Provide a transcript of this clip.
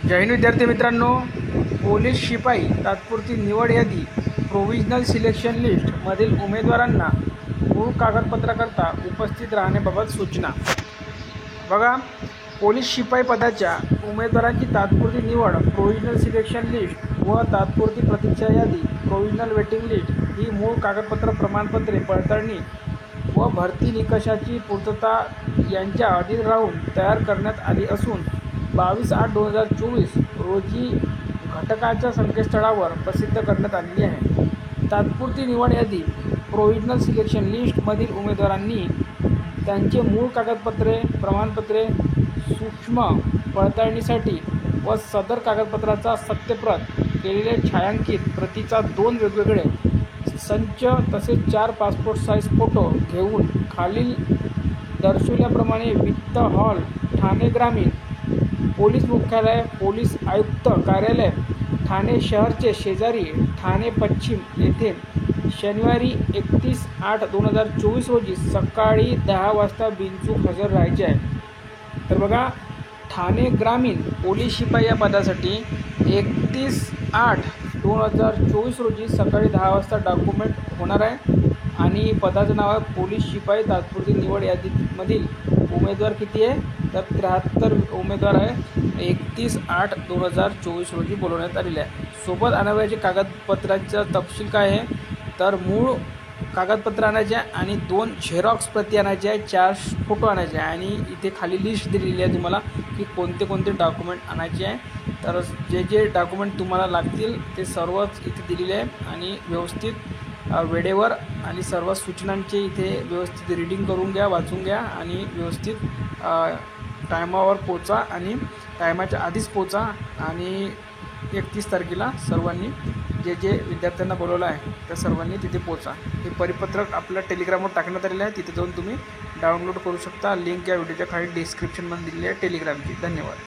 जय हिंद विद्यार्थी मित्रांनो, पोलीस शिपाई तात्पुरती निवड यादी प्रोव्हिजनल सिलेक्शन लिस्टमधील उमेदवारांना मूळ कागदपत्राकरता उपस्थित राहण्याबाबत सूचना. बघा, पोलीस शिपाई पदाच्या उमेदवारांची तात्पुरती निवड प्रोव्हिजनल सिलेक्शन लिस्ट व तात्पुरती प्रतीक्षा यादी प्रोव्हिजनल वेटिंग लिस्ट ही मूळ कागदपत्र, प्रमाणपत्रे, पडताळणी व भरती निकषाची पूर्तता यांच्या अधीन राहून तयार करण्यात आली असून 22/8/2024 रोजी घटकाच्या संकेतस्थळावर प्रसिद्ध करण्यात आलेली आहे. तात्पुरती निवड यादी प्रोव्हिजनल सिलेक्शन लिस्टमधील उमेदवारांनी त्यांचे मूळ कागदपत्रे, प्रमाणपत्रे सूक्ष्म पडताळणीसाठी व सदर कागदपत्राचा सत्यप्रत केलेले छायांकित प्रतीचा 2 वेगवेगळे संच तसेच 4 पासपोर्ट साईज फोटो घेऊन खालील दर्शविल्याप्रमाणे वित्त हॉल, ठाणे ग्रामीण, पोलीस मुख्यालय, पोलीस आयुक्त कार्यालय, ठाणे शहरचे शेजारी ठाणे पश्चिम येथे शनिवारी 31/8/2024 रोजी सकाळी 10 वाजता बिनचूक हजर राहायचे आहे. तर बघा, ठाणे ग्रामीण पोलीस शिपाई या पदासाठी 31/8/2024 रोजी सकाळी 10 वाजता डॉक्युमेंट होणार आहे. आणि पदाचं नाव आहे पोलीस शिपाई तात्पुरती निवड यादीमधील उमेदवार किती आहे, तर 73 उमेदवार आहे. 31/8/2024 रोजी बोलवण्यात आलेले आहे. सोबत आणावयाचे कागदपत्रांचा तपशील काय आहे, तर मूळ कागदपत्र आणायचे आणि 2 झेरॉक्स प्रती आणायचे आहे, 4 फोटो आणायचे आहे. आणि इथे खाली लिस्ट दिलेली आहे तुम्हाला की कोणते कोणते डॉक्युमेंट आणायचे आहे. तर जे जे डॉक्युमेंट तुम्हाला लागतील ते सर्वच इथे दिलेले आहे. आणि व्यवस्थित वेळेवर आणि सर्व सूचनांचे इथे व्यवस्थित रीडिंग करून घ्या, वाचून घ्या आणि व्यवस्थित टायमावर पोचा आणि टायमाच्या आधीच पोचा. आणि 31 तारखेला सर्वांनी जे जे विद्यार्थ्यांना बोलवलं आहे त्या सर्वांनी तिथे पोचा. हे परिपत्रक आपल्या टेलिग्रामवर टाकण्यात आलेलं आहे. तिथे जाऊन तुम्ही डाउनलोड करू शकता. लिंक या व्हिडिओच्या खाली डिस्क्रिप्शनमध्ये दिलेली आहे टेलिग्रामची. धन्यवाद.